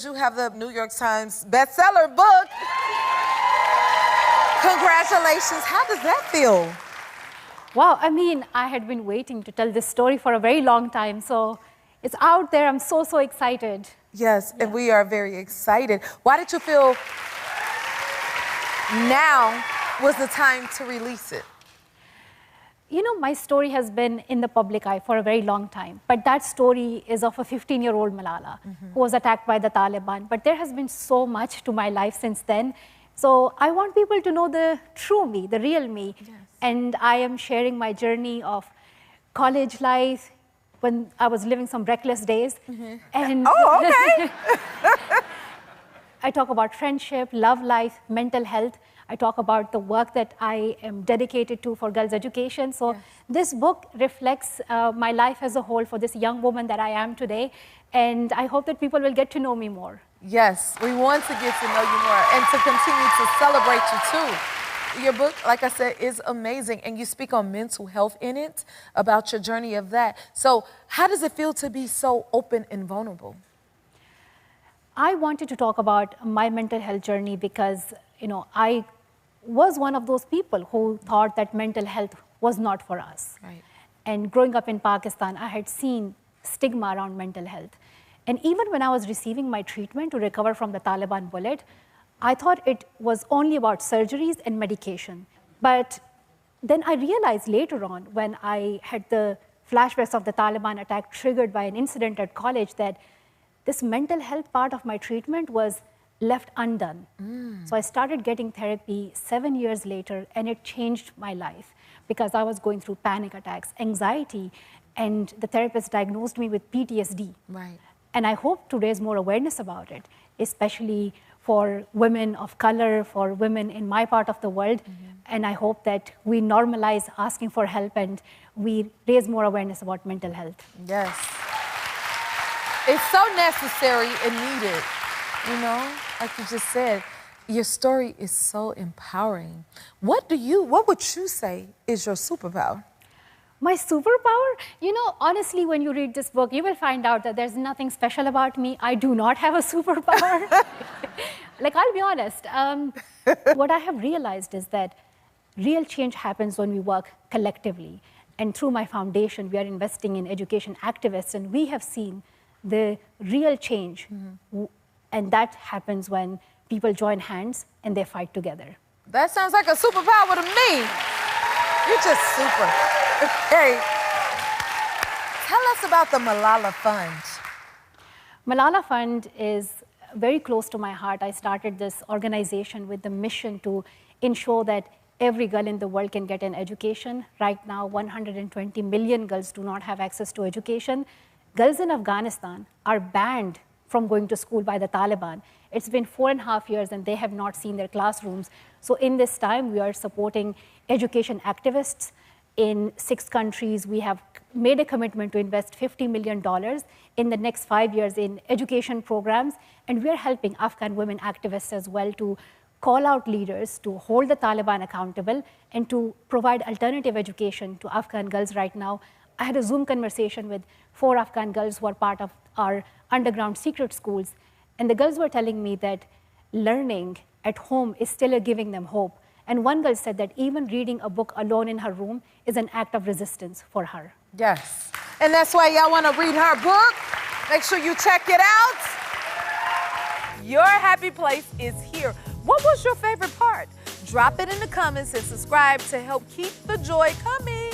You have the New York Times bestseller book. Congratulations. How does that feel? Wow, I mean, I had been waiting to tell this story for a very long time, so it's out there. I'm so excited. Yes, and we are very excited. Why did you feel now was the time to release it? You know, my story has been in the public eye for a very long time, but that story is of a 15-year-old Malala who was attacked by the Taliban. But there has been so much to my life since then. So I want people to know the true me, the real me. Yes. And I am sharing my journey of college life when I was living some reckless days. And okay. I talk about friendship, love life, mental health. I talk about the work that I am dedicated to for girls' education. So this book reflects my life as a whole for this young woman that I am today. And I hope that people will get to know me more. Yes, we want to get to know you more and to continue to celebrate you too. Your book, like I said, is amazing. And you speak on mental health in it, about your journey of that. So how does it feel to be so open and vulnerable? I wanted to talk about my mental health journey because, you know, I was one of those people who thought that mental health was not for us. Right. And growing up in Pakistan, I had seen stigma around mental health. And even when I was receiving my treatment to recover from the Taliban bullet, I thought it was only about surgeries and medication. But then I realized later on, when I had the flashbacks of the Taliban attack triggered by an incident at college, that this mental health part of my treatment was left undone. So I started getting therapy 7 years later, and it changed my life because I was going through panic attacks, anxiety, and the therapist diagnosed me with PTSD. Right. And I hope to raise more awareness about it, especially for women of color, for women in my part of the world. And I hope that we normalize asking for help and we raise more awareness about mental health. Yes. It's so necessary and needed, you know, like you just said. Your story is so empowering. What would you say is your superpower? My superpower? You know, honestly, when you read this book, you will find out that there's nothing special about me. I do not have a superpower. Like, I'll be honest. What I have realized is that real change happens when we work collectively. And through my foundation, we are investing in education activists, and we have seen the real change. And that happens when people join hands and they fight together. That sounds like a superpower to me. You're just super. Hey, tell us about the Malala Fund. Malala Fund is very close to my heart. I started this organization with the mission to ensure that every girl in the world can get an education. Right now, 120 million girls do not have access to education. Girls in Afghanistan are banned from going to school by the Taliban. It's been 4.5 years and they have not seen their classrooms. So in this time, we are supporting education activists in 6 countries. We have made a commitment to invest $50 million in the next 5 years in education programs. And we are helping Afghan women activists as well to call out leaders, to hold the Taliban accountable, and to provide alternative education to Afghan girls right now. I had a Zoom conversation with 4 Afghan girls who are part of our underground secret schools. And the girls were telling me that learning at home is still giving them hope. And one girl said that even reading a book alone in her room is an act of resistance for her. Yes. And that's why y'all want to read her book. Make sure you check it out. Your happy place is here. What was your favorite part? Drop it in the comments and subscribe to help keep the joy coming.